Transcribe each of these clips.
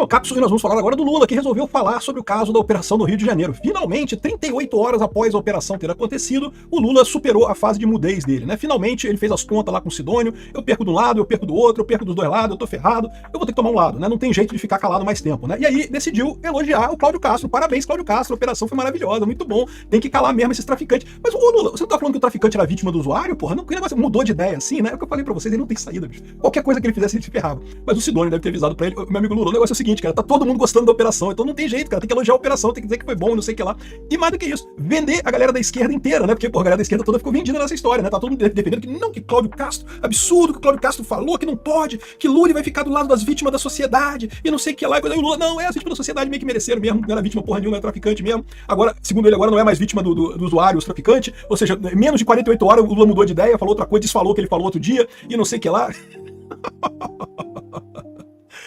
Bom, Capsu, e nós vamos falar agora do Lula, que resolveu falar sobre o caso da operação no Rio de Janeiro. Finalmente, 38 horas após a operação ter acontecido, o Lula superou a fase de mudez dele, né? Finalmente, ele fez as contas lá com o Sidônio, eu perco de um lado, eu perco do outro, eu perco dos dois lados, eu tô ferrado, eu vou ter que tomar um lado, né? Não tem jeito de ficar calado mais tempo, né? E aí, decidiu elogiar o Cláudio Castro. Parabéns, Cláudio Castro, a operação foi maravilhosa, muito bom, tem que calar mesmo esses traficantes. Mas, ô Lula, você não tá falando que o traficante era vítima do usuário, porra? Não, que negócio mudou de ideia assim, né? É o que eu falei pra vocês, ele não tem saída, bicho. Qualquer coisa que ele fizesse, ele se ferrava. Mas o Sidônio deve ter avisado pra ele, meu amigo Lula, o negócio é o seguinte, cara, tá todo mundo gostando da operação, então não tem jeito, cara, tem que elogiar a operação, tem que dizer que foi bom, não sei o que lá. E mais do que isso, vender a galera da esquerda inteira, né? Porque, porra, a galera da esquerda toda ficou vendida nessa história, né? Tá todo mundo defendendo que não, que Cláudio Castro, absurdo que o Cláudio Castro falou, que não pode, que Lula vai ficar do lado das vítimas da sociedade, e não sei o que lá. E o Lula, não, as vítimas da sociedade meio que mereceram mesmo, não era vítima porra nenhuma, era traficante mesmo. Agora, segundo ele, agora não é mais vítima do usuário, os traficantes, ou seja, menos de 48 horas o Lula mudou de ideia, falou outra coisa, desfalou o que ele falou outro dia, e não sei o que lá.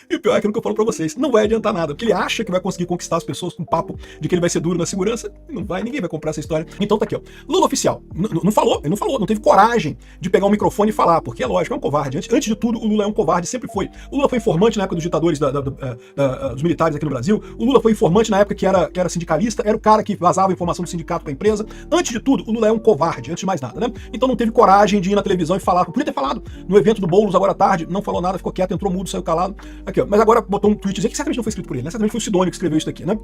E o pior é aquilo que eu falo pra vocês, não vai adiantar nada, porque ele acha que vai conseguir conquistar as pessoas com papo de que ele vai ser duro na segurança, não vai, ninguém vai comprar essa história. Então tá aqui, ó, Lula oficial, não falou, ele não falou, não teve coragem de pegar um microfone e falar, porque é lógico, é um covarde. Antes de tudo, o Lula é um covarde, sempre foi. O Lula foi informante na época dos ditadores, dos militares aqui no Brasil, o Lula foi informante na época que era sindicalista, era o cara que vazava a informação do sindicato pra empresa. Antes de tudo, o Lula é um covarde, antes de mais nada, né? Então não teve coragem de ir na televisão e falar, podia ter falado no evento do Boulos agora à tarde, não falou nada, ficou quieto, entrou mudo, saiu calado. Aqui, ó, mas agora botou um tweetzinho que certamente não foi escrito por ele, né? Certamente foi o Sidônio que escreveu isso daqui, né?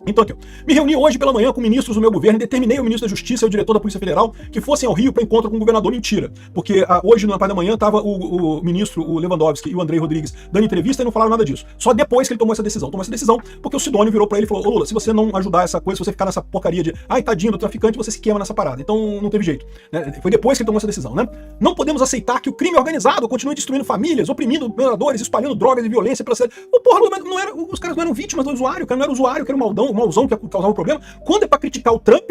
Então aqui, ó, me reuni hoje pela manhã com ministros do meu governo e determinei ao ministro da Justiça e ao diretor da Polícia Federal que fossem ao Rio para encontro com o governador. Mentira, porque hoje, na parte da manhã, estava o ministro, o Lewandowski e o Andrei Rodrigues dando entrevista e não falaram nada disso. Só depois que ele tomou essa decisão. Tomou essa decisão porque o Sidônio virou para ele e falou, ô Lula, se você não ajudar essa coisa, se você ficar nessa porcaria de, ai, tadinho do traficante, você se queima nessa parada. Então não teve jeito, né? Foi depois que ele tomou essa decisão, né? Não podemos aceitar que o crime organizado continue destruindo famílias, oprimindo moradores, espalhando drogas e violência pela cidade. Porra, não era, os caras não eram vítimas do usuário, o cara não era usuário, que era um mauzão que causava problema. Quando é pra criticar o Trump,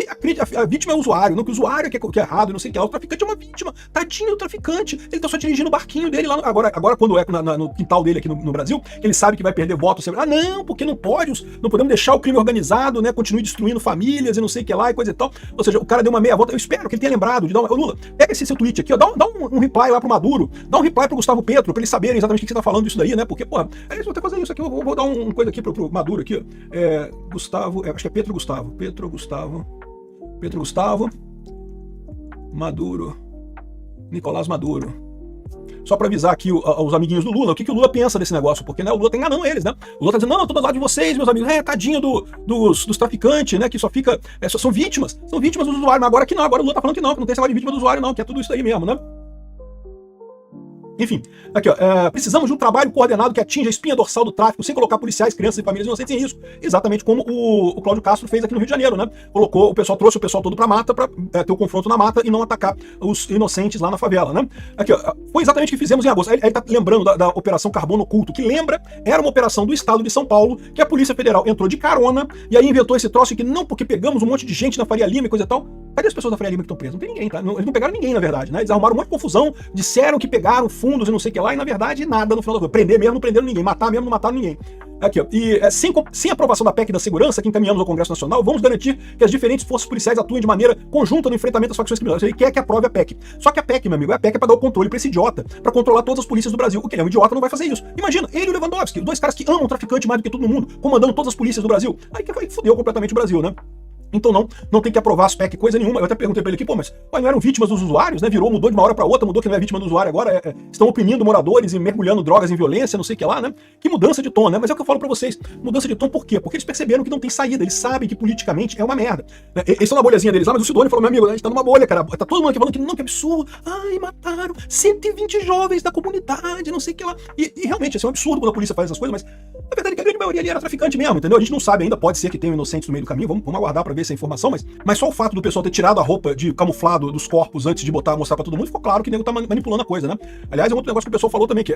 a vítima é o usuário, não que o usuário que é errado, não sei o que lá. O traficante é uma vítima. Tadinho do traficante. Ele tá só dirigindo o barquinho dele lá. Agora quando é no quintal dele aqui no Brasil, ele sabe que vai perder votos. Ah, não, porque não pode, não podemos deixar o crime organizado, né? Continue destruindo famílias e não sei o que lá e coisa e tal. Ou seja, o cara deu uma meia volta. Eu espero que ele tenha lembrado de dar ô Lula, pega esse seu tweet aqui, ó, dá um reply lá pro Maduro, dá um reply pro Gustavo Petro, pra eles saberem exatamente o que você tá falando disso daí, né? Porque, porra, eles vão ter que fazer isso aqui. Eu vou dar uma coisa aqui pro Maduro aqui, ó. Gustavo, acho que é Petro Gustavo, Maduro, Nicolás Maduro. Só pra avisar aqui os amiguinhos do Lula, o que o Lula pensa desse negócio, porque, né, o Lula tá enganando eles, né? O Lula tá dizendo, não, eu tô do lado de vocês, meus amigos, tadinho dos traficantes, né, que só fica, são vítimas do usuário, mas agora que não, agora o Lula tá falando que não tem esse lado de vítima do usuário não, que é tudo isso aí mesmo, né? Enfim, aqui ó, precisamos de um trabalho coordenado que atinja a espinha dorsal do tráfico sem colocar policiais, crianças e famílias inocentes em risco. Exatamente como o Cláudio Castro fez aqui no Rio de Janeiro, né? Trouxe o pessoal todo pra mata pra ter o confronto na mata e não atacar os inocentes lá na favela, né? Aqui ó, foi exatamente o que fizemos em agosto. Ele tá lembrando da Operação Carbono Oculto, que lembra, era uma operação do estado de São Paulo, que a Polícia Federal entrou de carona e aí inventou esse troço que não, porque pegamos um monte de gente na Faria Lima e coisa e tal. Cadê as pessoas da Faria Lima que estão presas? Não tem ninguém, tá? Eles não pegaram ninguém, na verdade, né? Eles arrumaram um monte de confusão, disseram que pegaram fundos e não sei o que lá, e na verdade nada no final da coisa. Prender mesmo, não prenderam ninguém. Matar mesmo, não mataram ninguém. Aqui, ó. E sem aprovação da PEC da segurança, que encaminhamos ao Congresso Nacional, vamos garantir que as diferentes forças policiais atuem de maneira conjunta no enfrentamento das facções criminosas. Ele quer que aprove a PEC. Só que a PEC, meu amigo, a PEC é pra dar o controle pra esse idiota, pra controlar todas as polícias do Brasil. O que é um idiota não vai fazer isso. Imagina, ele e o Lewandowski, dois caras que amam o traficante mais do que todo mundo, comandando todas as polícias do Brasil. Aí que fudeu completamente o Brasil, né? Então não tem que aprovar as PEC, coisa nenhuma. Eu até perguntei pra ele aqui, pô, mas não eram vítimas dos usuários, né? Mudou de uma hora pra outra, mudou que não é vítima do usuário agora, estão oprimindo moradores e mergulhando drogas em violência, não sei o que lá, né? Que mudança de tom, né? Mas é o que eu falo pra vocês, mudança de tom por quê? Porque eles perceberam que não tem saída, eles sabem que politicamente é uma merda. Eles estão na bolhazinha deles lá, mas o Sidônio falou, meu amigo, a gente tá numa bolha, cara, tá todo mundo aqui falando que não, que absurdo, ai, mataram 120 jovens da comunidade, não sei o que lá. E realmente, isso é um absurdo quando a polícia faz essas coisas, mas na verdade a grande maioria ali era traficante mesmo, entendeu? A gente não sabe ainda, pode ser que tenham inocentes no meio do caminho, vamos aguardar pra ver essa informação, mas só o fato do pessoal ter tirado a roupa de camuflado dos corpos antes de mostrar pra todo mundo, ficou claro que o nego tá manipulando a coisa, né? Aliás, é um outro negócio que o pessoal falou também, que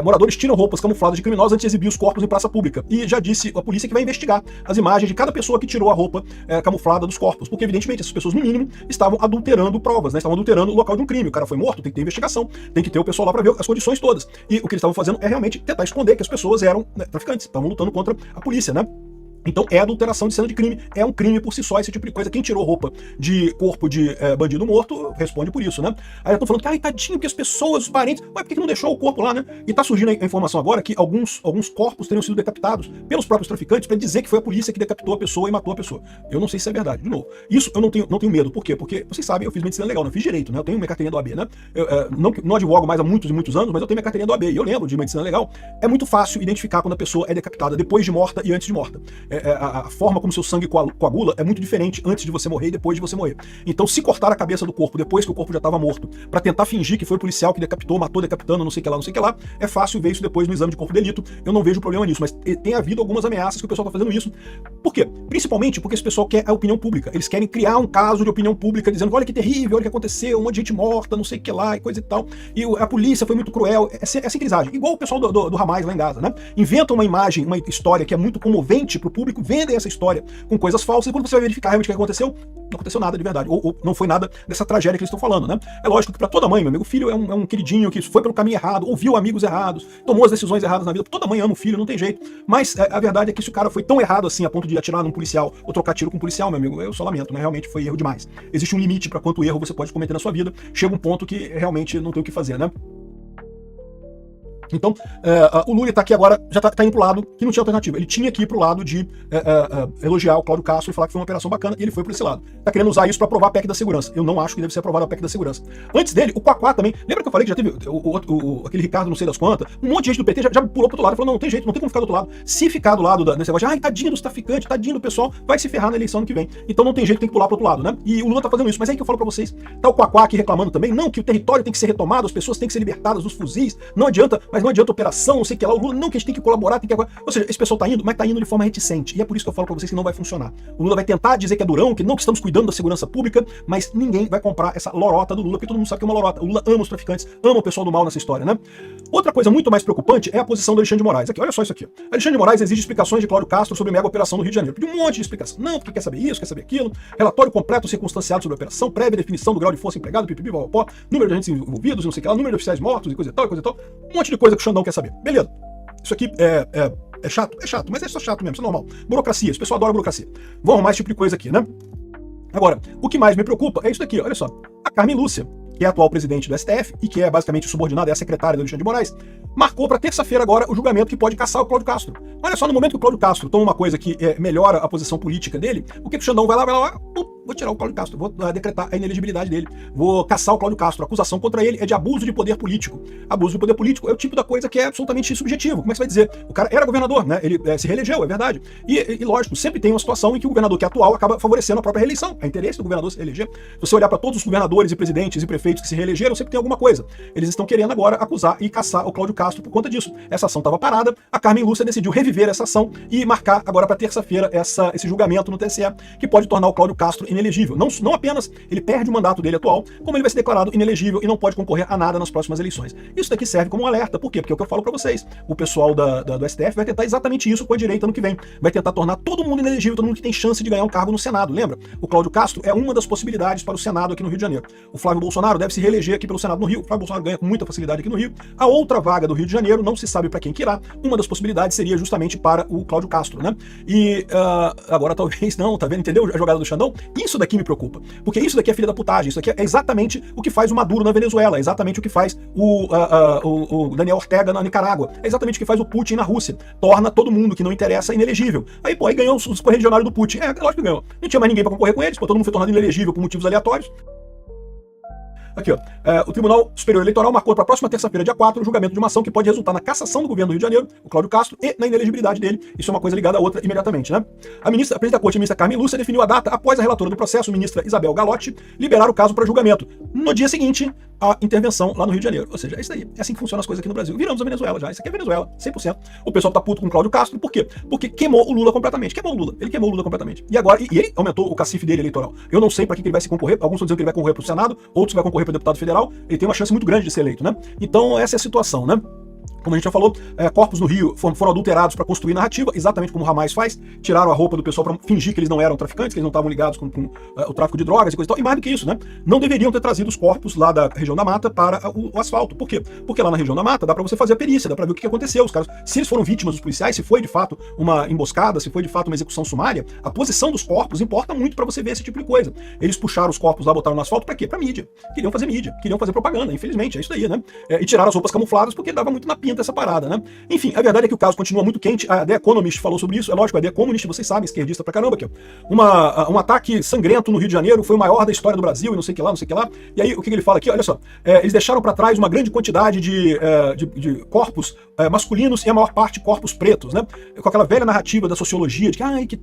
moradores tiram roupas camufladas de criminosos antes de exibir os corpos em praça pública. E já disse a polícia que vai investigar as imagens de cada pessoa que tirou a roupa camuflada dos corpos, porque evidentemente essas pessoas, no mínimo, estavam adulterando provas, né? Estavam adulterando o local de um crime. O cara foi morto, tem que ter investigação, tem que ter o pessoal lá pra ver as condições todas. E o que eles estavam fazendo é realmente tentar esconder que as pessoas eram, né, traficantes, estavam lutando contra a polícia, né? Então é adulteração de cena de crime, é um crime por si só, esse tipo de coisa. Quem tirou roupa de corpo de bandido morto responde por isso, né? Aí eu tô falando que, ai, tadinho, que as pessoas, os parentes, ué, por que não deixou o corpo lá, né? E tá surgindo a informação agora que alguns corpos teriam sido decapitados pelos próprios traficantes para dizer que foi a polícia que decapitou a pessoa e matou a pessoa. Eu não sei se é verdade, de novo. Isso eu não tenho medo. Por quê? Porque, vocês sabem, eu fiz medicina legal, não fiz direito, né? Eu tenho minha carteirinha do OAB, né? Eu não advogo mais há muitos e muitos anos, mas eu tenho minha carteirinha do OAB. E eu lembro de medicina legal. É muito fácil identificar quando a pessoa é decapitada depois de morta e antes de morta. A forma como seu sangue coagula é muito diferente antes de você morrer e depois de você morrer. Então, se cortar a cabeça do corpo depois que o corpo já estava morto, para tentar fingir que foi o policial que decapitou, matou decapitando, não sei o que lá, é fácil ver isso depois no exame de corpo de delito. Eu não vejo problema nisso, mas tem havido algumas ameaças que o pessoal está fazendo isso. Por quê? Principalmente porque esse pessoal quer a opinião pública. Eles querem criar um caso de opinião pública dizendo, olha que terrível, olha o que aconteceu, um monte de gente morta, não sei o que lá, e coisa e tal. E a polícia foi muito cruel. É assim que eles agem. Igual o pessoal do Hamas lá em Gaza, né? Inventam uma imagem, uma história que é muito comovente pro público, vendem essa história com coisas falsas, e quando você vai verificar realmente o que aconteceu, não aconteceu nada de verdade, ou não foi nada dessa tragédia que eles estão falando, né? É lógico que para toda mãe, meu amigo, o filho é um queridinho que foi pelo caminho errado, ouviu amigos errados, tomou as decisões erradas na vida, toda mãe ama o filho, não tem jeito, mas a verdade é que se o cara foi tão errado assim, a ponto de atirar num policial, ou trocar tiro com um policial, meu amigo, eu só lamento, né? Realmente foi erro demais. Existe um limite para quanto erro você pode cometer na sua vida, chega um ponto que realmente não tem o que fazer, né? Então, o Lula tá aqui agora, já tá indo pro lado que não tinha alternativa. Ele tinha que ir pro lado de elogiar o Cláudio Castro e falar que foi uma operação bacana, e ele foi por esse lado. Tá querendo usar isso pra aprovar a PEC da segurança. Eu não acho que deve ser aprovada a PEC da segurança. Antes dele, o Quaquá também. Lembra que eu falei que já teve aquele Ricardo não sei das quantas? Um monte de gente do PT já pulou pro outro lado e falou, não tem jeito, não tem como ficar do outro lado. Se ficar do lado desse negócio de, ai, tadinho dos traficantes, tadinho do pessoal, vai se ferrar na eleição ano que vem. Então não tem jeito, tem que pular pro outro lado, né? E o Lula tá fazendo isso. Mas é aí que eu falo pra vocês, tá o Quaquá aqui reclamando também, não, que o território tem que ser retomado, as pessoas têm que ser libertadas dos fuzis, não adianta, mas não adianta operação, não sei o que lá, o Lula, não, que a gente tem que colaborar, tem que... Ou seja, esse pessoal tá indo, mas tá indo de forma reticente, e é por isso que eu falo pra vocês que não vai funcionar. O Lula vai tentar dizer que é durão, que não, que estamos cuidando da segurança pública, mas ninguém vai comprar essa lorota do Lula, porque todo mundo sabe que é uma lorota. O Lula ama os traficantes, ama o pessoal do mal nessa história, né? Outra coisa muito mais preocupante é a posição do Alexandre de Moraes. Aqui, olha só isso aqui. Alexandre de Moraes exige explicações de Cláudio Castro sobre a mega operação no Rio de Janeiro. Pediu um monte de explicação. Não, porque quer saber isso, quer saber aquilo. Relatório completo circunstanciado sobre a operação, prévia definição do grau de força empregado, pipipi, popopó, número de agentes envolvidos, não sei o que lá, número de oficiais mortos e coisa e tal, e coisa e tal. Um monte de coisa que o Xandão quer saber. Beleza. Isso aqui é chato? É chato, mas é só chato mesmo, isso é normal. Burocracia, esse pessoal adora burocracia. Vão arrumar esse tipo de coisa aqui, né? Agora, o que mais me preocupa é isso daqui, olha só. A Carmen Lúcia, que é a atual presidente do STF e que é basicamente subordinada, é a secretária do Alexandre de Moraes, marcou para terça-feira agora o julgamento que pode caçar o Cláudio Castro. Olha só, no momento que o Cláudio Castro toma uma coisa que melhora a posição política dele, o que o Xandão vai lá, vou tirar o Cláudio Castro, vou decretar a inelegibilidade dele, vou caçar o Cláudio Castro. A acusação contra ele é de abuso de poder político. Abuso de poder político é o tipo da coisa que é absolutamente subjetivo. Como é que você vai dizer? O cara era governador, né? Ele se reelegeu, é verdade. E lógico, sempre tem uma situação em que o governador que é atual acaba favorecendo a própria reeleição. É interesse do governador se reeleger. Se você olhar para todos os governadores e presidentes e prefeitos que se reelegeram, sempre tem alguma coisa. Eles estão querendo agora acusar e caçar o Cláudio Castro por conta disso. Essa ação estava parada, a Carmen Lúcia decidiu reviver essa ação e marcar agora para terça-feira esse julgamento no TSE, que pode tornar o Cláudio Castro inelegível. Não apenas ele perde o mandato dele atual, como ele vai ser declarado inelegível e não pode concorrer a nada nas próximas eleições. Isso daqui serve como um alerta. Por quê? Porque é o que eu falo para vocês. O pessoal do STF vai tentar exatamente isso com a direita no que vem. Vai tentar tornar todo mundo inelegível, todo mundo que tem chance de ganhar um cargo no Senado. Lembra? O Cláudio Castro é uma das possibilidades para o Senado aqui no Rio de Janeiro. O Flávio Bolsonaro deve se reeleger aqui pelo Senado no Rio. O Flávio Bolsonaro ganha com muita facilidade aqui no Rio. A outra vaga do Rio de Janeiro não se sabe para quem que irá. Uma das possibilidades seria justamente para o Cláudio Castro, né? E agora talvez não, tá vendo? Entendeu a jogada do Xandão? Isso daqui me preocupa. Porque isso daqui é filha da putagem. Isso aqui é exatamente o que faz o Maduro na Venezuela. É exatamente o que faz o Daniel Ortega na Nicarágua. É exatamente o que faz o Putin na Rússia. Torna todo mundo que não interessa inelegível. Aí ganhou os correligionários do Putin. Lógico que ganhou. Não tinha mais ninguém para concorrer com eles, todo mundo foi tornado inelegível por motivos aleatórios. Aqui, ó. O Tribunal Superior Eleitoral marcou para a próxima terça-feira, dia 4, o julgamento de uma ação que pode resultar na cassação do governo do Rio de Janeiro, o Cláudio Castro, e na inelegibilidade dele. Isso é uma coisa ligada à outra imediatamente, né? A presidente da Corte, a ministra Carmen Lúcia, definiu a data após a relatora do processo, ministra Isabel Galotti, liberar o caso para julgamento. No dia seguinte, a intervenção lá no Rio de Janeiro. Ou seja, é isso daí. É assim que funcionam as coisas aqui no Brasil. Viramos a Venezuela já. Isso aqui é Venezuela, 100%. O pessoal tá puto com o Cláudio Castro. Por quê? Porque queimou o Lula completamente. Queimou o Lula. Ele queimou o Lula completamente. E agora, e ele aumentou o cacife dele eleitoral. Eu não sei para que ele vai se concorrer. Alguns estão dizendo que ele vai concorrer para o Senado, outros vai concorrer para deputado federal. Ele tem uma chance muito grande de ser eleito, né? Então, essa é a situação, né? como a gente já falou, corpos no Rio foram adulterados para construir narrativa, exatamente como o Hamas faz, tiraram a roupa do pessoal para fingir que eles não eram traficantes, que eles não estavam ligados com o tráfico de drogas e coisa e tal, e mais do que isso, né? Não deveriam ter trazido os corpos lá da região da mata para o asfalto. Por quê? Porque lá na região da mata dá para você fazer a perícia, dá para ver o que aconteceu. Os caras, se eles foram vítimas dos policiais, se foi de fato uma emboscada, se foi de fato uma execução sumária, a posição dos corpos importa muito para você ver esse tipo de coisa. Eles puxaram os corpos lá, botaram no asfalto para quê? Para mídia. Queriam fazer propaganda, infelizmente, é isso daí, né? E tiraram as roupas camufladas porque dava muito na pinta essa parada, né? Enfim, a verdade é que o caso continua muito quente. A The Economist falou sobre isso, é lógico, a The Economist, vocês sabem, esquerdista pra caramba aqui, ó. Um ataque sangrento no Rio de Janeiro foi o maior da história do Brasil e não sei o que lá, não sei o que lá. E aí, o que ele fala aqui? Olha só, eles deixaram pra trás uma grande quantidade de corpos masculinos e a maior parte corpos pretos, né? Com aquela velha narrativa da sociologia de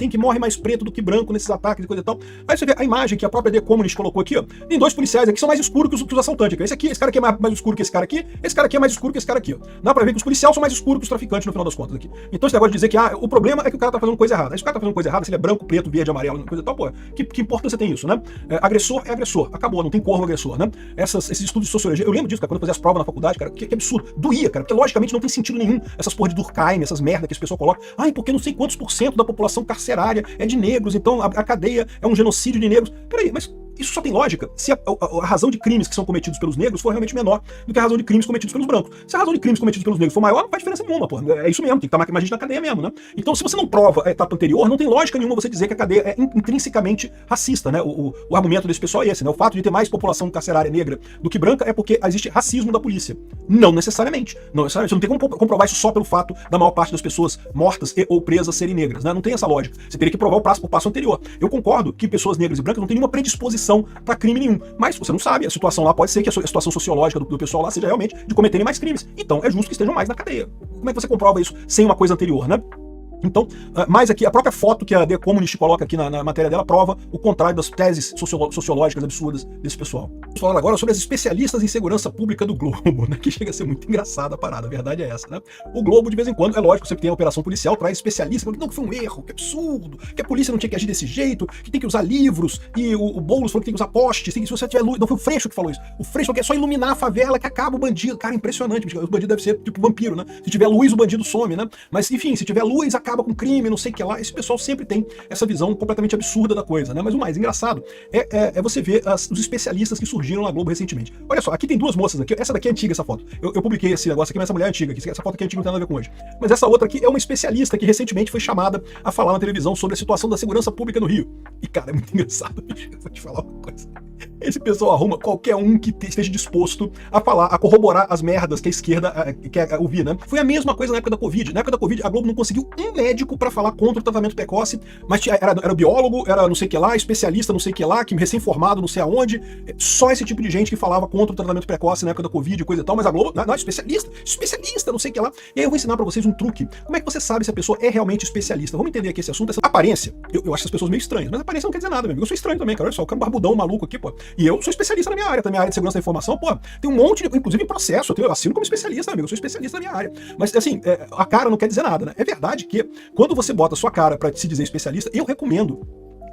que morre mais preto do que branco nesses ataques e coisa e tal. Aí você vê a imagem que a própria The Economist colocou aqui, ó. Tem dois policiais aqui que são mais escuros que os assaltantes. Esse cara aqui é mais escuro que esse cara aqui, esse cara aqui é mais escuro que esse cara aqui, ó. Dá pra ver que os policiais são mais escuros que os traficantes no final das contas aqui. Então esse negócio de dizer que o problema é que o cara tá fazendo coisa errada. Aí se o cara tá fazendo coisa errada, se ele é branco, preto, verde, amarelo, coisa e tal, pô, que importância tem isso, né? Agressor é agressor. Acabou, não tem corvo agressor, né? Esses estudos de sociologia, eu lembro disso, cara, quando eu fazia as provas na faculdade, cara, que absurdo. Doía, cara, porque logicamente não tem sentido nenhum essas porra de Durkheim, essas merda que esse pessoal coloca. Porque não sei quantos % da população carcerária é de negros, então a cadeia é um genocídio de negros. Peraí, mas isso só tem lógica se a razão de crimes que são cometidos pelos negros for realmente menor do que a razão de crimes cometidos pelos brancos. Se a razão de crimes cometidos pelos negros for maior, não faz diferença nenhuma, pô. É isso mesmo, tem que estar mais gente na cadeia mesmo, né? Então, se você não prova a etapa anterior, não tem lógica nenhuma você dizer que a cadeia é intrinsecamente racista, né? O argumento desse pessoal é esse, né? O fato de ter mais população carcerária negra do que branca é porque existe racismo da polícia. Não necessariamente. Não necessariamente. Você não tem como comprovar isso só pelo fato da maior parte das pessoas mortas ou presas serem negras, né? Não tem essa lógica. Você teria que provar o passo anterior. Eu concordo que pessoas negras e brancas não têm nenhuma predisposição para crime nenhum. Mas você não sabe, a situação lá pode ser que a situação sociológica do pessoal lá seja realmente de cometerem mais crimes. Então é justo que estejam mais na cadeia. Como é que você comprova isso sem uma coisa anterior, né? Então, mais aqui, a própria foto que a The Economist coloca aqui na matéria dela prova o contrário das teses sociológicas absurdas desse pessoal. Vamos falar agora sobre as especialistas em segurança pública do Globo, né? Que chega a ser muito engraçada a parada, a verdade é essa, né? O Globo, de vez em quando, é lógico, sempre tem a operação policial, traz especialistas, falando que não, que foi um erro, que absurdo, que a polícia não tinha que agir desse jeito, que tem que usar livros, e o Boulos falou que tem que usar postes, se você tiver luz. Não, foi o Freixo que falou isso. O Freixo falou que é só iluminar a favela que acaba o bandido. Cara, impressionante, o bandido deve ser tipo vampiro, né? Se tiver luz, o bandido some, né? Mas, enfim, se tiver luz, acaba com o crime, não sei que lá, esse pessoal sempre tem essa visão completamente absurda da coisa, né? Mas o mais engraçado é você ver os especialistas que surgiram na Globo recentemente. Olha só, aqui tem duas moças aqui, essa daqui é antiga, essa foto. Eu publiquei esse negócio aqui, mas essa mulher é antiga, essa foto aqui é antiga, não tem nada a ver com hoje. Mas essa outra aqui é uma especialista que recentemente foi chamada a falar na televisão sobre a situação da segurança pública no Rio. E, cara, é muito engraçado, bicho, eu vou te falar uma coisa. Esse pessoal arruma qualquer um que esteja disposto a falar, a corroborar as merdas que a esquerda quer ouvir, né? Foi a mesma coisa na época da Covid. Na época da Covid, a Globo não conseguiu um médico pra falar contra o tratamento precoce, mas era biólogo, era não sei o que lá, especialista não sei o que lá, que recém-formado não sei aonde, só esse tipo de gente que falava contra o tratamento precoce na época da Covid e coisa e tal, mas a Globo, não, especialista, não sei o que lá. E aí eu vou ensinar pra vocês um truque. Como é que você sabe se a pessoa é realmente especialista? Vamos entender aqui esse assunto, essa aparência. Eu acho as pessoas meio estranhas, mas a aparência não quer dizer nada, meu amigo. Eu sou estranho também, cara. Olha só, eu quero um barbudão maluco aqui, pô. E eu sou especialista na minha área, também a área de segurança da informação, pô, tem um monte, inclusive em processo, eu assino como especialista, amigo, eu sou especialista na minha área. Mas, assim, a cara não quer dizer nada, né? É verdade que, quando você bota a sua cara pra se dizer especialista, eu recomendo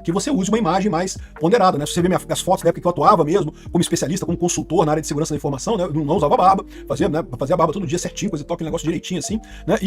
que você use uma imagem mais ponderada, né? Se você vê minhas fotos da época que eu atuava mesmo, como especialista, como consultor na área de segurança da informação, né? Eu não usava barba, fazia a barba todo dia certinho, coisa e tal, aquele negócio direitinho assim, né?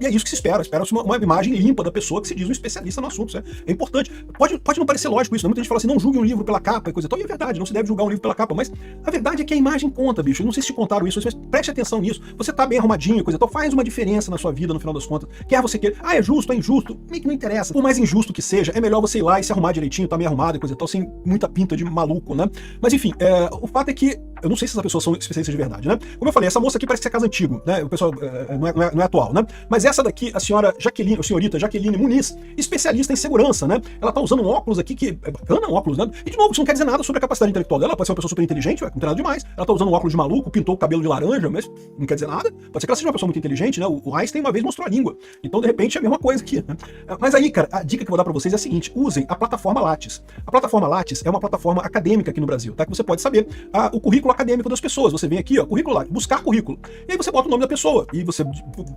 E é isso que se espera. Espera-se uma imagem limpa da pessoa que se diz um especialista no assunto. É importante. Pode não parecer lógico isso, né? Muita gente fala assim, não julgue um livro pela capa e coisa e tal. E é verdade, não se deve julgar um livro pela capa. Mas a verdade é que a imagem conta, bicho. Eu não sei se te contaram isso, mas preste atenção nisso. Você tá bem arrumadinho e coisa e tal, faz uma diferença na sua vida no final das contas. Quer você queira. É justo, é injusto. Meio que não interessa. Por mais injusto que seja, é melhor você ir lá e se arrumar direitinho, tá bem arrumado e coisa e tal, sem muita pinta de maluco, né? Mas enfim, o fato é que eu não sei se essas pessoas são especialistas de verdade, né? Como eu falei, essa moça aqui parece que é caso antigo, né? O pessoal não é atual, né? Mas essa daqui, a senhora Jaqueline, ou senhorita Jaqueline Muniz, especialista em segurança, né? Ela tá usando um óculos aqui que é bacana, um óculos, né? E de novo, isso não quer dizer nada sobre a capacidade intelectual dela. Ela pode ser uma pessoa super inteligente, não tem nada demais. Ela tá usando um óculos de maluco, pintou o cabelo de laranja, mas não quer dizer nada. Pode ser que ela seja uma pessoa muito inteligente, né? O Einstein uma vez mostrou a língua. Então, de repente, é a mesma coisa aqui, né? Mas aí, cara, a dica que eu vou dar pra vocês é a seguinte: usem a plataforma Lattes. A plataforma Lattes é uma plataforma acadêmica aqui no Brasil, tá? Que você pode saber o currículo acadêmico das pessoas. Você vem aqui, ó, currículo lá, buscar currículo. E aí você bota o nome da pessoa e você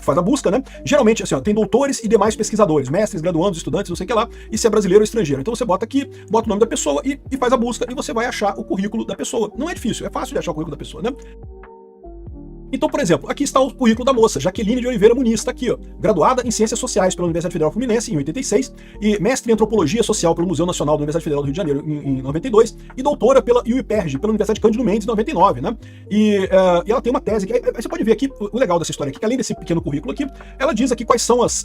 faz a busca, né? Geralmente, assim, ó, tem doutores e demais pesquisadores, mestres, graduandos, estudantes, não sei o que lá, e se é brasileiro ou estrangeiro. Então você bota aqui, bota o nome da pessoa e faz a busca e você vai achar o currículo da pessoa. Não é difícil, é fácil de achar o currículo da pessoa, né? Então, por exemplo, aqui está o currículo da moça, Jaqueline de Oliveira Muniz, está aqui, ó, graduada em Ciências Sociais pela Universidade Federal Fluminense em 86, e mestre em Antropologia Social pelo Museu Nacional da Universidade Federal do Rio de Janeiro em 92, e doutora pela UIPERJ, pela Universidade Cândido Mendes em 99, né? E ela tem uma tese, aí você pode ver aqui, o legal dessa história aqui, que além desse pequeno currículo aqui, ela diz aqui quais são as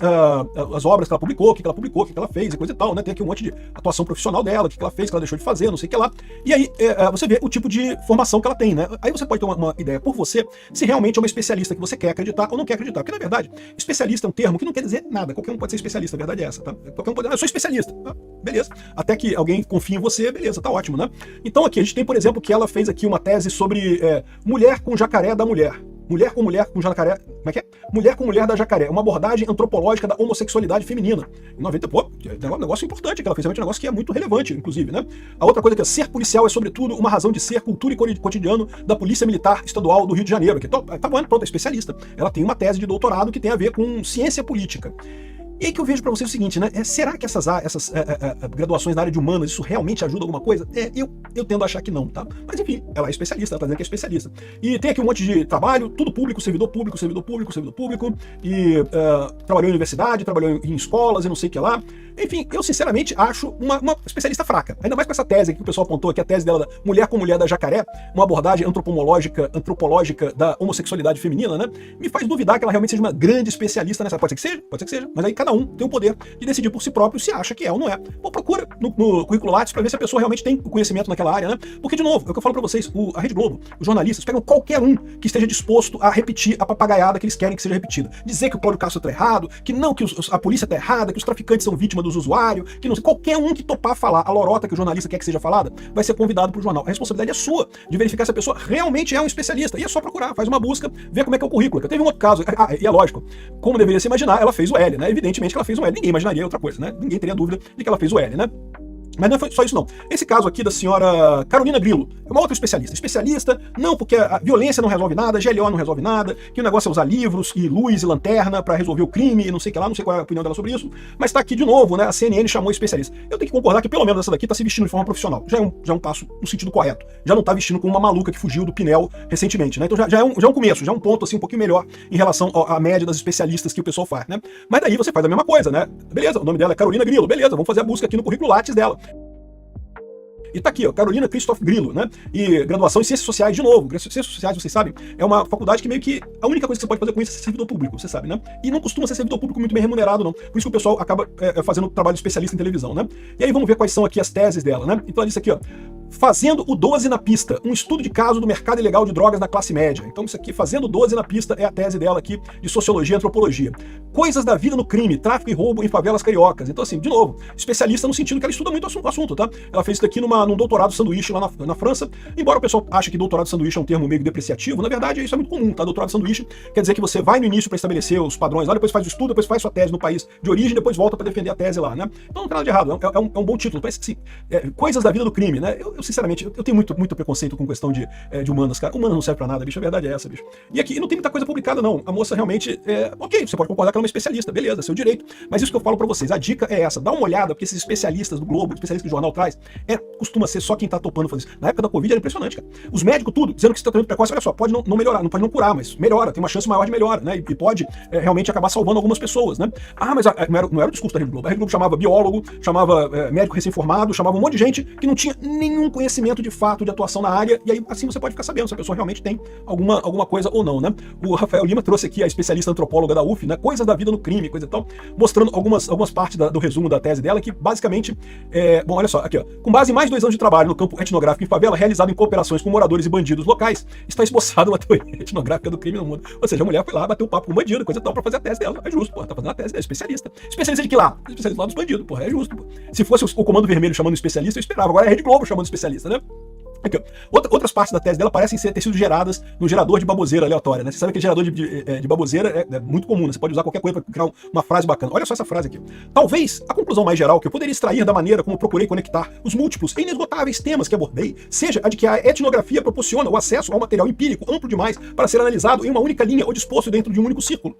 obras que ela publicou, o que ela publicou, o que ela fez e coisa e tal, né? Tem aqui um monte de atuação profissional dela, o que ela fez, o que ela deixou de fazer, não sei o que lá. E aí você vê o tipo de formação que ela tem, né? Aí você pode ter uma ideia por você, se realmente é uma especialista que você quer acreditar ou não quer acreditar. Porque, na verdade, especialista é um termo que não quer dizer nada. Qualquer um pode ser especialista, a verdade é essa, tá? Qualquer um pode dizer, eu sou especialista. Ah, beleza. Até que alguém confie em você, beleza, tá ótimo, né? Então aqui, a gente tem, por exemplo, que ela fez aqui uma tese sobre mulher com jacaré da mulher. Mulher com jacaré. Como é que é? Mulher com mulher da jacaré. Uma abordagem antropológica da homossexualidade feminina. Em 90, pô, é um negócio importante que ela fez, realmente um negócio que é muito relevante, inclusive, né? A outra coisa que é ser policial é, sobretudo, uma razão de ser, cultura e cotidiano da Polícia Militar Estadual do Rio de Janeiro. Que, tá bom, pronto, é especialista. Ela tem uma tese de doutorado que tem a ver com ciência política. E aí que eu vejo pra vocês o seguinte, né? Será que essas graduações na área de humanas, isso realmente ajuda alguma coisa? Eu tendo a achar que não, tá? Mas enfim, ela é especialista, ela tá dizendo que é especialista. E tem aqui um monte de trabalho, tudo público, servidor público, e trabalhou em universidade, trabalhou em escolas e não sei o que lá. Enfim, eu sinceramente acho uma especialista fraca. Ainda mais com essa tese que o pessoal apontou aqui, a tese dela da mulher com mulher da jacaré, uma abordagem antropológica da homossexualidade feminina, né? Me faz duvidar que ela realmente seja uma grande especialista nessa. Pode ser que seja, mas aí cada um tem o poder de decidir por si próprio se acha que é ou não é. Pô, procura no currículo Lattes pra ver se a pessoa realmente tem o conhecimento naquela área, né? Porque, de novo, é o que eu falo pra vocês, a Rede Globo, os jornalistas, pegam qualquer um que esteja disposto a repetir a papagaiada que eles querem que seja repetida. Dizer que o Cláudio Castro tá errado, que não, que a polícia tá errada, que os traficantes são vítimas dos usuários, que não sei, qualquer um que topar falar a lorota que o jornalista quer que seja falada, vai ser convidado pro jornal. A responsabilidade é sua, de verificar se a pessoa realmente é um especialista. E é só procurar, faz uma busca, ver como é que é o currículo. Teve um outro caso, e é lógico, como deveria se imaginar, ela fez o L, né? Evidentemente que ela fez o L. Ninguém imaginaria outra coisa, né? Ninguém teria dúvida de que ela fez o L, né? Mas não foi só isso, não. Esse caso aqui da senhora Carolina Grilo é uma outra especialista. Especialista, não porque a violência não resolve nada, a GLO não resolve nada, que o negócio é usar livros e luz e lanterna pra resolver o crime e não sei o que lá, não sei qual é a opinião dela sobre isso, mas tá aqui de novo, né? A CNN chamou especialista. Eu tenho que concordar que pelo menos essa daqui tá se vestindo de forma profissional. Já é um passo no sentido correto. Já não tá vestindo como uma maluca que fugiu do Pinel recentemente, né? Então já é um começo, já é um ponto assim um pouquinho melhor em relação à média das especialistas que o pessoal faz, né? Mas daí você faz a mesma coisa, né? Beleza, o nome dela é Carolina Grilo, beleza, vamos fazer a busca aqui no currículo Lattes dela. E tá aqui, ó, Carolina Christoph Grillo, né? E graduação em Ciências Sociais, de novo. Ciências Sociais, vocês sabem, é uma faculdade que meio que a única coisa que você pode fazer com isso é ser servidor público, você sabe, né? E não costuma ser servidor público muito bem remunerado, não. Por isso que o pessoal acaba fazendo trabalho de especialista em televisão, né? E aí vamos ver quais são aqui as teses dela, né? Então ela disse aqui, ó, Fazendo o 12 na pista, um estudo de caso do mercado ilegal de drogas na classe média. Então isso aqui, Fazendo o 12 na pista, é a tese dela aqui de sociologia e antropologia. Coisas da vida no crime, tráfico e roubo em favelas cariocas. Então assim, de novo, especialista no sentido que ela estuda muito o assunto, tá? Ela fez isso daqui num doutorado sanduíche lá na França, embora o pessoal ache que doutorado sanduíche é um termo meio depreciativo, na verdade isso é muito comum, tá? Doutorado sanduíche quer dizer que você vai no início para estabelecer os padrões lá, depois faz o estudo, depois faz sua tese no país de origem, depois volta para defender a tese lá, né? Então não tem nada de errado, é um bom título. Parece que assim, Coisas da vida do crime, né? Eu sinceramente, eu tenho muito preconceito com questão de humanas, cara. Humanas não serve pra nada, bicho, a verdade é essa, bicho. E aqui não tem muita coisa publicada, não. A moça realmente, ok, você pode concordar que ela é uma especialista, beleza, é seu direito. Mas isso que eu falo pra vocês, a dica é essa, dá uma olhada, porque esses especialistas do Globo, especialistas que o jornal traz, costuma ser só quem tá topando fazer isso. Na época da Covid era impressionante, cara. Os médicos tudo, dizendo que esse tratamento precoce, olha só, pode não melhorar, não pode não curar, mas melhora, tem uma chance maior de melhora, né? E pode realmente acabar salvando algumas pessoas, né? Ah, mas não era o discurso da Rede Globo. A Rede Globo chamava biólogo, chamava médico recém-formado, chamava um monte de gente que não tinha nenhum conhecimento de fato de atuação na área, e aí assim você pode ficar sabendo se a pessoa realmente tem alguma coisa ou não, né? O Rafael Lima trouxe aqui a especialista antropóloga da UF, né? Coisas da vida no crime, coisa e tal, mostrando algumas partes do resumo da tese dela, que basicamente, bom, olha só, aqui ó, com base em mais de 2 anos de trabalho no campo etnográfico em favela, realizado em cooperações com moradores e bandidos locais, está esboçada uma teoria etnográfica do crime no mundo. Ou seja, a mulher foi lá, bateu um papo com um bandido, coisa e tal, pra fazer a tese dela. É justo, pô, tá fazendo a tese, é especialista. Especialista de que lá? Especialista lá dos bandidos, porra, é justo, pô. Se fosse o Comando Vermelho chamando especialista, eu esperava. Agora é a Rede Globo chamando especialista, né? Aqui, outras partes da tese dela parecem ter sido geradas no gerador de baboseira aleatória, né? Você sabe que gerador de baboseira é muito comum, né? Você pode usar qualquer coisa para criar uma frase bacana. Olha só essa frase aqui. Talvez a conclusão mais geral que eu poderia extrair da maneira como procurei conectar os múltiplos e inesgotáveis temas que abordei seja a de que a etnografia proporciona o acesso ao material empírico amplo demais para ser analisado em uma única linha ou disposto dentro de um único círculo.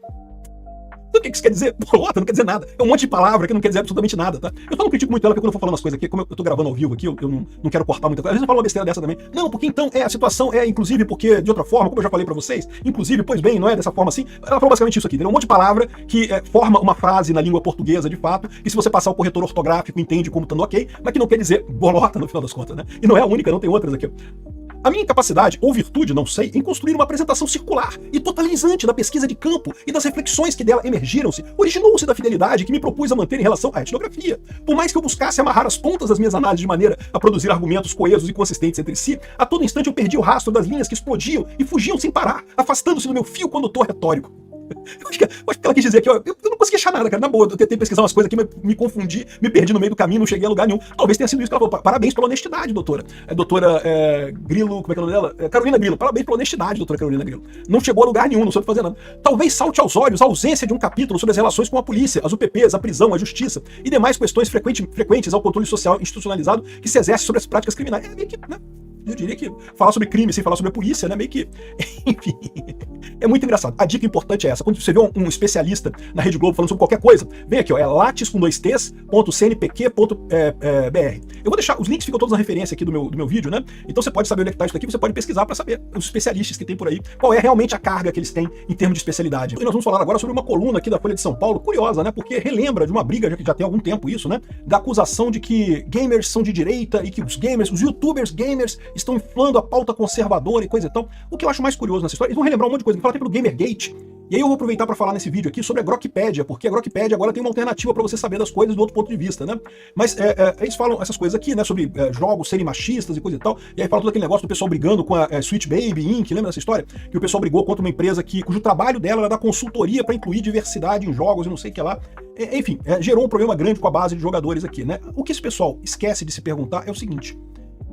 o que isso quer dizer? Bolota não quer dizer nada. É um monte de palavra que não quer dizer absolutamente nada, tá? Eu só não critico muito ela, porque quando eu for falando as coisas aqui, como eu tô gravando ao vivo aqui, eu não quero cortar muita coisa. Às vezes eu falo uma besteira dessa também. Não, porque então, a situação é, inclusive, porque, de outra forma, como eu já falei pra vocês, inclusive, pois bem, não é dessa forma assim. Ela falou basicamente isso aqui, né? Um monte de palavra que forma uma frase na língua portuguesa, de fato, e se você passar o corretor ortográfico, entende como estando ok, mas que não quer dizer bolota, no final das contas, né? E não é a única, não tem outras aqui. A minha incapacidade, ou virtude, não sei, em construir uma apresentação circular e totalizante da pesquisa de campo e das reflexões que dela emergiram-se, originou-se da fidelidade que me propus a manter em relação à etnografia. Por mais que eu buscasse amarrar as pontas das minhas análises de maneira a produzir argumentos coesos e consistentes entre si, a todo instante eu perdi o rastro das linhas que explodiam e fugiam sem parar, afastando-se do meu fio condutor retórico. Eu acho que ela quis dizer aqui, ó, eu não consegui achar nada, cara, na boa, eu tentei pesquisar umas coisas aqui, mas me confundi, me perdi no meio do caminho, não cheguei a lugar nenhum. Talvez tenha sido isso que ela falou. Parabéns pela honestidade, doutora. Doutora Grilo, como é que é o nome dela? Carolina Grilo. Parabéns pela honestidade, doutora Carolina Grilo. Não chegou a lugar nenhum, não soube fazer nada. Talvez salte aos olhos a ausência de um capítulo sobre as relações com a polícia, as UPPs, a prisão, a justiça e demais questões frequentes ao controle social institucionalizado que se exerce sobre as práticas criminais. É meio que, né? Eu diria que falar sobre crime sem falar sobre a polícia, né? Meio que... Enfim... É muito engraçado. A dica importante é essa. Quando você vê um especialista na Rede Globo falando sobre qualquer coisa, vem aqui, ó, é lattes com 2ts.cnpq.br. Eu vou deixar, os links ficam todos na referência aqui do meu vídeo, né? Então você pode saber onde é que tá isso aqui, você pode pesquisar para saber os especialistas que tem por aí, qual é realmente a carga que eles têm em termos de especialidade. E nós vamos falar agora sobre uma coluna aqui da Folha de São Paulo, curiosa, né? Porque relembra de uma briga, já tem algum tempo isso, né? Da acusação de que gamers são de direita e que os youtubers gamers estão inflando a pauta conservadora e coisa e tal. O que eu acho mais curioso nessa história, eles vão relembrar um monte de coisa, fala até pelo Gamergate. E aí eu vou aproveitar para falar nesse vídeo aqui sobre a Grokpedia, porque a Grokpedia agora tem uma alternativa para você saber das coisas do outro ponto de vista, né? Mas eles falam essas coisas aqui, né, sobre jogos serem machistas e coisa e tal, e aí fala todo aquele negócio do pessoal brigando com a Sweet Baby Inc., lembra dessa história? Que o pessoal brigou contra uma empresa cujo trabalho dela era dar consultoria para incluir diversidade em jogos e não sei o que lá. Enfim, gerou um problema grande com a base de jogadores aqui, né? O que esse pessoal esquece de se perguntar é o seguinte: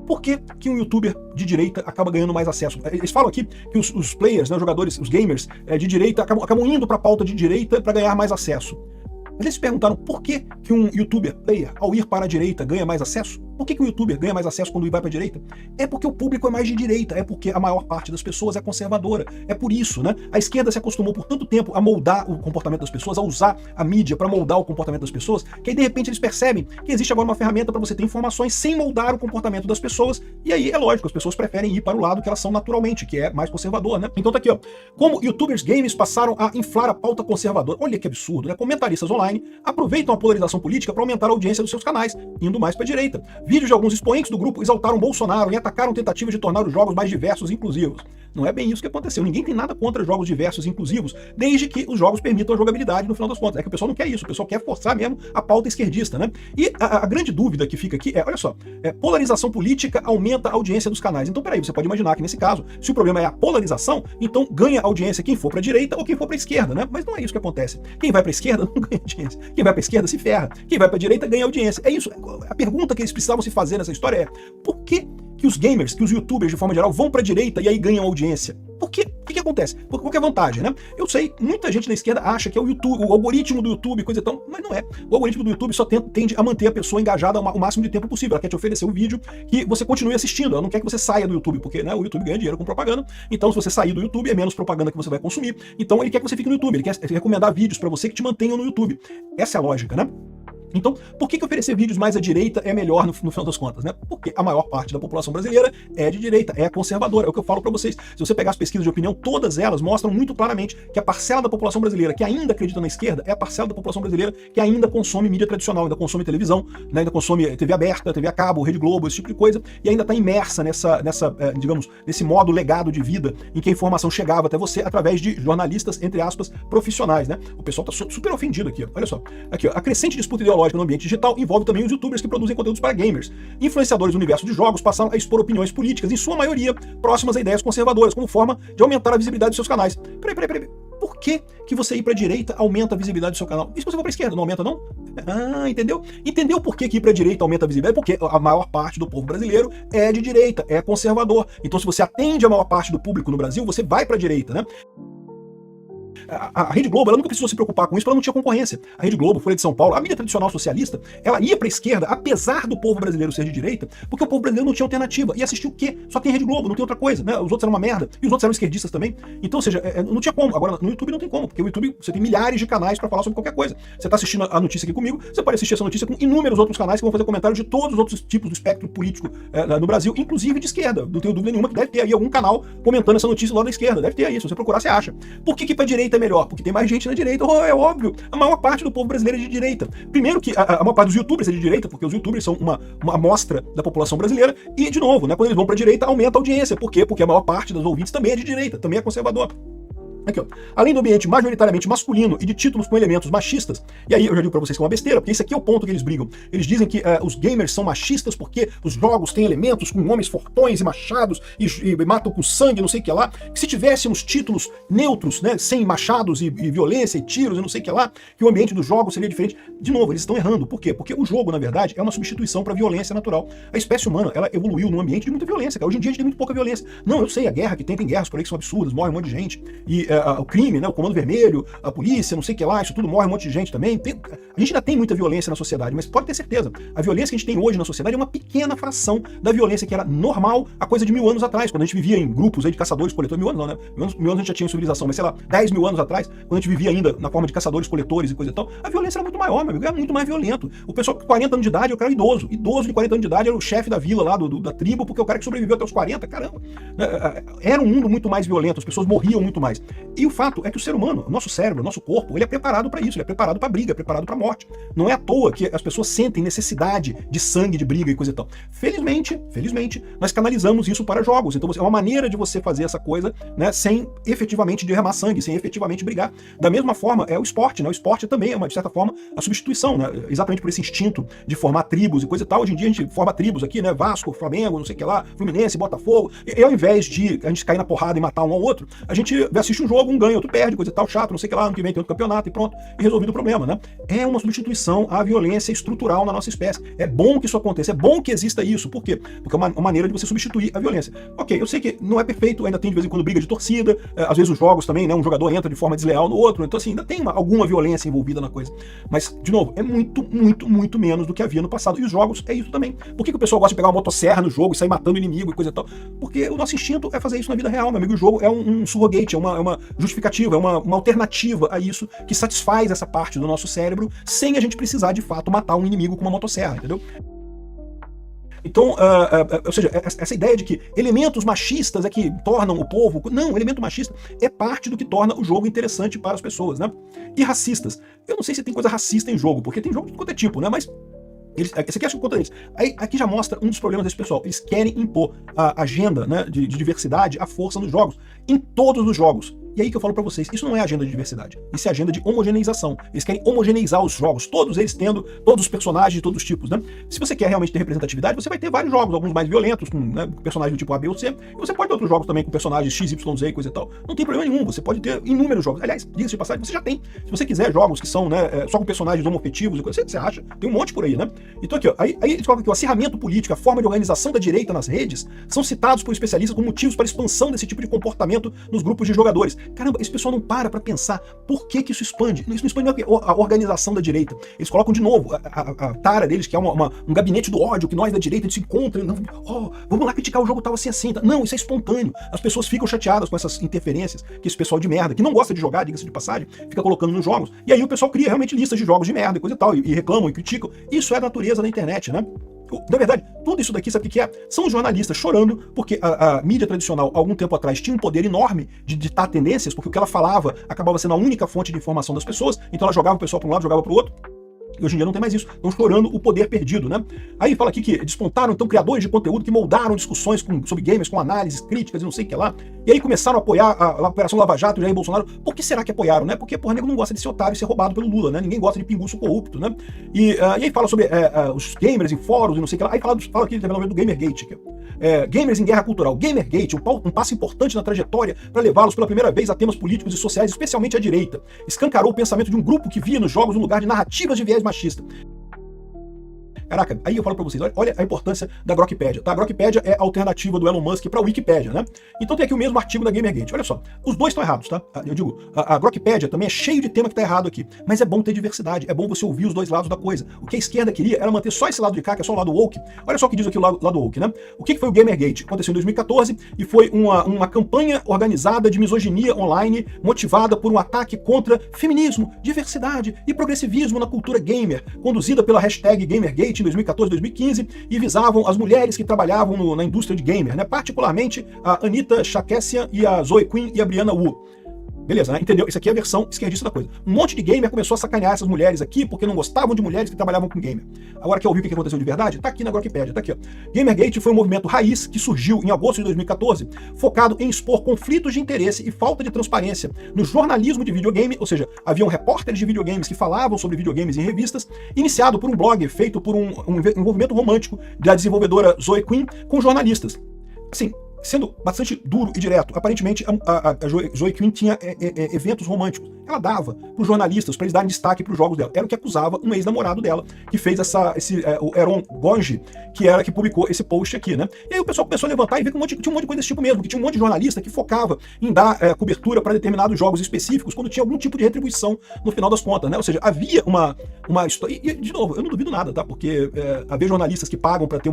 por que um youtuber de direita acaba ganhando mais acesso? Eles falam aqui que os players, né, os jogadores, os gamers de direita acabam indo para a pauta de direita para ganhar mais acesso. Mas eles se perguntaram por que um youtuber player, ao ir para a direita, ganha mais acesso? Por que um youtuber ganha mais acesso quando vai para a direita? É porque o público é mais de direita, é porque a maior parte das pessoas é conservadora. É por isso, né? A esquerda se acostumou por tanto tempo a moldar o comportamento das pessoas, a usar a mídia para moldar o comportamento das pessoas, que aí de repente eles percebem que existe agora uma ferramenta para você ter informações sem moldar o comportamento das pessoas, e aí é lógico, as pessoas preferem ir para o lado que elas são naturalmente, que é mais conservador, né? Então tá aqui, ó. Como youtubers games passaram a inflar a pauta conservadora. Olha que absurdo, né? Comentaristas online aproveitam a polarização política para aumentar a audiência dos seus canais, indo mais para a direita. Vídeos de alguns expoentes do grupo exaltaram Bolsonaro e atacaram tentativas de tornar os jogos mais diversos e inclusivos. Não é bem isso que aconteceu. Ninguém tem nada contra jogos diversos e inclusivos, desde que os jogos permitam a jogabilidade no final das contas. É que o pessoal não quer isso, o pessoal quer forçar mesmo a pauta esquerdista, né? E a grande dúvida que fica aqui é, olha só, polarização política aumenta a audiência dos canais. Então peraí, você pode imaginar que nesse caso, se o problema é a polarização, então ganha audiência quem for para a direita ou quem for para a esquerda, né? Mas não é isso que acontece. Quem vai para a esquerda não ganha audiência. Quem vai para a esquerda se ferra. Quem vai para a direita ganha audiência. É isso. A pergunta que eles precisavam se fazer nessa história é: por que os gamers, que os youtubers de forma geral vão para a direita e aí ganham audiência? Por quê? O que acontece? Qual que é a vantagem, né? Eu sei, muita gente da esquerda acha que é o YouTube, o algoritmo do YouTube, coisa e tal, mas não é. O algoritmo do YouTube só tende a manter a pessoa engajada o máximo de tempo possível. Ela quer te oferecer um vídeo que você continue assistindo. Ela não quer que você saia do YouTube, porque, né, o YouTube ganha dinheiro com propaganda. Então, se você sair do YouTube, é menos propaganda que você vai consumir. Então, ele quer que você fique no YouTube. Ele quer recomendar vídeos para você que te mantenham no YouTube. Essa é a lógica, né? Então, por que oferecer vídeos mais à direita é melhor no final das contas, né? Porque a maior parte da população brasileira é de direita, é conservadora. É o que eu falo para vocês. Se você pegar as pesquisas de opinião, todas elas mostram muito claramente que a parcela da população brasileira que ainda acredita na esquerda é a parcela da população brasileira que ainda consome mídia tradicional, ainda consome televisão, né? Ainda consome TV aberta, TV a cabo, Rede Globo, esse tipo de coisa, e ainda está imersa digamos, nesse modo legado de vida em que a informação chegava até você através de jornalistas, entre aspas, profissionais, né? O pessoal está super ofendido aqui, ó. Olha só. Aqui, ó. A crescente disputa ideológica no ambiente digital envolve também os youtubers que produzem conteúdos para gamers. Influenciadores do universo de jogos passaram a expor opiniões políticas, em sua maioria próximas a ideias conservadoras, como forma de aumentar a visibilidade dos seus canais. Peraí. Por que você ir para a direita aumenta a visibilidade do seu canal? E se você for para a esquerda, não aumenta não? Ah, entendeu? Entendeu por que ir para a direita aumenta a visibilidade? Porque a maior parte do povo brasileiro é de direita, é conservador. Então se você atende a maior parte do público no Brasil, você vai para a direita, né? A Rede Globo, ela nunca precisou se preocupar com isso, porque ela não tinha concorrência. A Rede Globo, Folha de São Paulo, a mídia tradicional socialista, ela ia pra esquerda, apesar do povo brasileiro ser de direita, porque o povo brasileiro não tinha alternativa. E assistiu o quê? Só tem Rede Globo, não tem outra coisa, né? Os outros eram uma merda, e os outros eram esquerdistas também. Então, ou seja, não tinha como. Agora, no YouTube não tem como, porque o YouTube, você tem milhares de canais pra falar sobre qualquer coisa. Você tá assistindo a notícia aqui comigo, você pode assistir essa notícia com inúmeros outros canais que vão fazer comentários de todos os outros tipos do espectro político no Brasil, inclusive de esquerda. Não tenho dúvida nenhuma que deve ter aí algum canal comentando essa notícia lá da esquerda. Deve ter aí, se você procurar, você acha. Por que pra direita é melhor? Porque tem mais gente na direita. Oh, é óbvio. A maior parte do povo brasileiro é de direita. Primeiro que a maior parte dos youtubers é de direita, porque os youtubers são uma amostra da população brasileira. E, de novo, né, quando eles vão pra direita, aumenta a audiência. Por quê? Porque a maior parte dos ouvintes também é de direita, também é conservador. Aqui, ó. Além do ambiente majoritariamente masculino e de títulos com elementos machistas, e aí eu já digo pra vocês que é uma besteira, porque esse aqui é o ponto que eles brigam. Eles dizem que os gamers são machistas porque os jogos têm elementos com homens fortões e machados e matam com sangue, não sei o que lá. Que se tivéssemos títulos neutros, né, sem machados e violência e tiros e não sei o que lá, que o ambiente dos jogos seria diferente. De novo, eles estão errando. Por quê? Porque o jogo, na verdade, é uma substituição pra violência natural. A espécie humana, ela evoluiu num ambiente de muita violência, cara. Hoje em dia a gente tem muito pouca violência. Não, eu sei, a guerra que tem guerras por aí que são absurdas, morre um monte de gente. E o crime, né, o Comando Vermelho, a polícia, não sei o que lá, isso tudo, morre um monte de gente também. A gente ainda tem muita violência na sociedade, mas pode ter certeza, a violência que a gente tem hoje na sociedade é uma pequena fração da violência que era normal há coisa de 1000 anos atrás, quando a gente vivia em grupos aí de caçadores, coletores, 1000 anos não, né? 1000 anos a gente já tinha civilização, mas sei lá, 10 mil anos atrás, quando a gente vivia ainda na forma de caçadores, coletores e coisa e tal, a violência era muito maior, meu amigo, era muito mais violento. O pessoal com 40 anos de idade, eu era idoso de 40 anos de idade era o chefe da vila lá, da tribo, porque é o cara que sobreviveu até os 40, caramba. Era um mundo muito mais violento, as pessoas morriam muito mais. E o fato é que o ser humano, o nosso cérebro, o nosso corpo, ele é preparado para isso, ele é preparado para briga, é preparado para morte. Não é à toa que as pessoas sentem necessidade de sangue, de briga e coisa e tal. Felizmente, nós canalizamos isso para jogos. Então é uma maneira de você fazer essa coisa, né, sem efetivamente derramar sangue, sem efetivamente brigar. Da mesma forma, é o esporte, né? O esporte também é, de certa forma, a substituição, né? Exatamente por esse instinto de formar tribos e coisa e tal. Hoje em dia a gente forma tribos aqui, né? Vasco, Flamengo, não sei o que lá, Fluminense, Botafogo. E ao invés de a gente cair na porrada e matar um ao outro, a gente assiste um jogo, um ganha, outro perde, coisa e tal, chato, não sei o que lá, ano que vem tem outro campeonato e pronto, e resolvido o problema, né? É uma substituição à violência estrutural na nossa espécie. É bom que isso aconteça, é bom que exista isso. Por quê? Porque é uma maneira de você substituir a violência. Ok, eu sei que não é perfeito, ainda tem de vez em quando briga de torcida, às vezes os jogos também, né? Um jogador entra de forma desleal no outro, então assim, ainda tem alguma violência envolvida na coisa. Mas, de novo, é muito menos do que havia no passado. E os jogos é isso também. Por que o pessoal gosta de pegar uma motosserra no jogo e sair matando o inimigo e coisa e tal? Porque o nosso instinto é fazer isso na vida real, meu amigo. O jogo é um surrogate, é uma justificativa, é uma alternativa a isso que satisfaz essa parte do nosso cérebro sem a gente precisar, de fato, matar um inimigo com uma motosserra, entendeu? Então, ou seja, essa ideia de que elementos machistas é que tornam o povo... Não, elemento machista é parte do que torna o jogo interessante para as pessoas, né? E racistas. Eu não sei se tem coisa racista em jogo, porque tem jogo de todo tipo, né? Mas esse aqui é contra eles. Aí, aqui já mostra um dos problemas desse pessoal. Eles querem impor a agenda, né, de diversidade à força nos jogos, em todos os jogos. E aí que eu falo pra vocês, isso não é agenda de diversidade, isso é agenda de homogeneização. Eles querem homogeneizar os jogos, todos eles tendo todos os personagens de todos os tipos, né? Se você quer realmente ter representatividade, você vai ter vários jogos, alguns mais violentos, com, né, personagens do tipo A, B ou C, e você pode ter outros jogos também com personagens X, Y, Z e coisa e tal. Não tem problema nenhum, você pode ter inúmeros jogos. Aliás, diga-se de passagem, você já tem. Se você quiser jogos que são, né, só com personagens homoafetivos e coisa, você acha, tem um monte por aí, né? Então aqui, ó, aí eles colocam aqui, o acirramento político, a forma de organização da direita nas redes, são citados por especialistas como motivos para a expansão desse tipo de comportamento nos grupos de jogadores. Caramba, esse pessoal não para pensar por que isso expande. Isso não expande a organização da direita. Eles colocam de novo a tara deles, que é um gabinete do ódio, que nós da direita a gente se encontra, não, vamos lá criticar o jogo tal assim. Não, isso é espontâneo. As pessoas ficam chateadas com essas interferências que esse pessoal de merda, que não gosta de jogar, diga-se de passagem, fica colocando nos jogos. E aí o pessoal cria realmente listas de jogos de merda e coisa e tal, e reclamam e criticam. Isso é a natureza da internet, né? Na verdade, tudo isso daqui, sabe o que é? São os jornalistas chorando porque a mídia tradicional, algum tempo atrás, tinha um poder enorme de ditar tendências, porque o que ela falava acabava sendo a única fonte de informação das pessoas, então ela jogava o pessoal para um lado, jogava para o outro. E hoje em dia não tem mais isso. Estão chorando o poder perdido, né? Aí fala aqui que despontaram, então, criadores de conteúdo que moldaram discussões sobre gamers, com análises, críticas e não sei o que lá. E aí começaram a apoiar a Operação Lava Jato e o Jair Bolsonaro. Por que será que apoiaram, né? Porque, porra, nego não gosta de ser otário e ser roubado pelo Lula, né? Ninguém gosta de pinguço corrupto, né? E aí fala sobre os gamers em fóruns e não sei o que lá. Aí fala aqui também do Gamergate. Gamers em guerra cultural. Gamergate, um passo importante na trajetória para levá-los pela primeira vez a temas políticos e sociais, especialmente à direita. Escancarou o pensamento de um grupo que via nos jogos um lugar de narrativas de viés machista. Caraca, aí eu falo pra vocês, olha a importância da Grokpedia, tá? A Grokpedia é a alternativa do Elon Musk pra Wikipédia, né? Então tem aqui o mesmo artigo da Gamergate. Olha só, os dois estão errados, tá? Eu digo, a Grokpedia também é cheio de tema que tá errado aqui, mas é bom ter diversidade, é bom você ouvir os dois lados da coisa. O que a esquerda queria era manter só esse lado de cá, que é só o lado woke. Olha só o que diz aqui o lado woke, né? O que foi o Gamergate? Aconteceu em 2014 e foi uma campanha organizada de misoginia online, motivada por um ataque contra feminismo, diversidade e progressivismo na cultura gamer, conduzida pela hashtag Gamergate em 2014 e 2015, e visavam as mulheres que trabalhavam na indústria de gamer, né? Particularmente a Anita Sarkeesian e a Zoe Quinn e a Brianna Wu. Beleza, né? Entendeu? Isso aqui é a versão esquerdista da coisa. Um monte de gamer começou a sacanear essas mulheres aqui porque não gostavam de mulheres que trabalhavam com gamer. Agora, quer ouvir o que aconteceu de verdade? Tá aqui na Grokpedia, tá aqui, ó. Gamergate foi um movimento raiz que surgiu em agosto de 2014, focado em expor conflitos de interesse e falta de transparência no jornalismo de videogame, ou seja, haviam repórteres de videogames que falavam sobre videogames em revistas, iniciado por um blog feito por um envolvimento romântico da desenvolvedora Zoe Quinn com jornalistas. Assim, sendo bastante duro e direto, aparentemente a Zoe Quinn tinha eventos românticos. Ela dava para os jornalistas, para eles darem destaque para os jogos dela. Era o que acusava um ex-namorado dela, que fez o Aaron Gonji, que publicou esse post aqui, né? E aí o pessoal começou a levantar e ver que tinha um monte de coisa desse tipo mesmo, que tinha um monte de jornalista que focava em dar cobertura para determinados jogos específicos, quando tinha algum tipo de retribuição no final das contas, né? Ou seja, havia uma história. E, de novo, eu não duvido nada, tá? Porque haver jornalistas que pagam para ter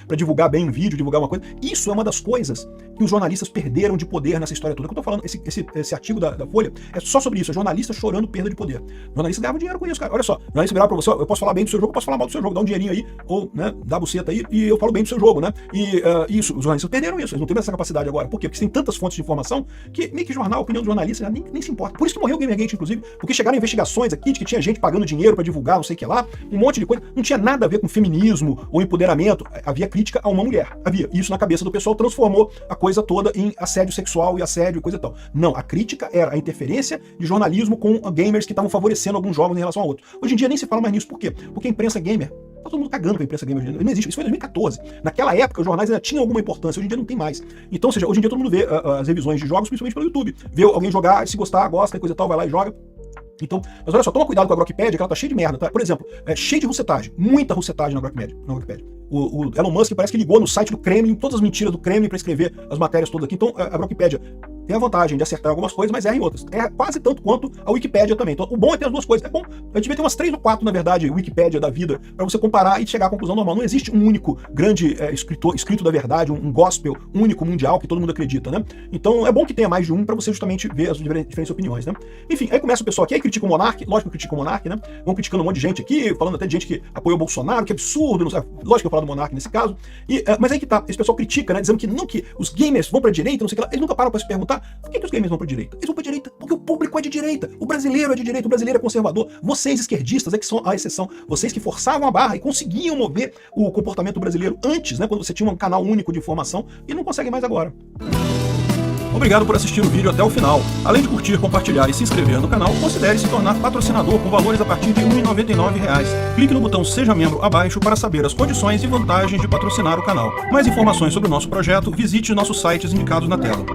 para divulgar bem um vídeo, divulgar uma coisa, isso é uma das coisas que os jornalistas perderam de poder nessa história toda. Que eu tô falando, esse artigo da Folha é só sobre isso, jornalistas chorando perda de poder. Jornalistas ganhavam dinheiro com isso, cara. Olha só, jornalista virava pra você, eu posso falar bem do seu jogo, eu posso falar mal do seu jogo, dá um dinheirinho aí, ou, né, dá a buceta aí, e eu falo bem do seu jogo, né? E isso, os jornalistas perderam isso, eles não têm essa capacidade agora. Por quê? Porque tem tantas fontes de informação que meio que jornal, a opinião do jornalista nem se importa. Por isso que morreu o Gamergate, inclusive, porque chegaram investigações aqui de que tinha gente pagando dinheiro pra divulgar, não sei o que lá, um monte de coisa, não tinha nada a ver com feminismo ou empoderamento, havia crítica a uma mulher, havia. Isso na cabeça do pessoal transformou a coisa toda em assédio sexual e assédio e coisa e tal. Não, a crítica era a interferência de jornalismo com gamers que estavam favorecendo alguns jogos em relação a outros. Hoje em dia nem se fala mais nisso, por quê? Porque a imprensa gamer, tá todo mundo cagando com a imprensa gamer, não existe, isso foi em 2014. Naquela época os jornais ainda tinham alguma importância, hoje em dia não tem mais. Então, ou seja, hoje em dia todo mundo vê as revisões de jogos, principalmente pelo YouTube. Vê alguém jogar, se gostar, gosta e coisa e tal, vai lá e joga. Então, mas olha só, toma cuidado com a Grokpedia, que ela tá cheia de merda, tá? Por exemplo, cheia de rucetagem, muita rucetagem na Grokpedia. O Elon Musk parece que ligou no site do Kremlin, todas as mentiras do Kremlin para escrever as matérias todas aqui. Então, a Grokpedia tem a vantagem de acertar algumas coisas, mas erra em outras. É quase tanto quanto a Wikipédia também. Então, o bom é ter as duas coisas. É bom, a gente devia ter umas 3 ou 4, na verdade, Wikipédia da vida, para você comparar e chegar à conclusão normal. Não existe um único grande escrito da verdade, um gospel único, mundial, que todo mundo acredita, né? Então, é bom que tenha mais de um para você justamente ver as diferentes opiniões, né? Enfim, aí começa o pessoal aqui, aí critica o Monark, lógico que critica o Monark, né? Vão criticando um monte de gente aqui, falando até de gente que apoiou o Bolsonaro, que absurdo, não sei, lógico que eu falo do Monark nesse caso. Mas aí que tá, esse pessoal critica, né? Dizendo que os gamers vão pra direita, não sei o que lá. Eles nunca param pra se perguntar por que os gamers vão pra direita. Eles vão pra direita porque o público é de direita. O brasileiro é de direita, o brasileiro é conservador. Vocês, esquerdistas, é que são a exceção. Vocês que forçavam a barra e conseguiam mover o comportamento brasileiro antes, né? Quando você tinha um canal único de informação, e não conseguem mais agora. Obrigado por assistir o vídeo até o final. Além de curtir, compartilhar e se inscrever no canal, considere se tornar patrocinador com valores a partir de R$ 1,99. Clique no botão Seja Membro abaixo para saber as condições e vantagens de patrocinar o canal. Mais informações sobre o nosso projeto, visite nossos sites indicados na tela.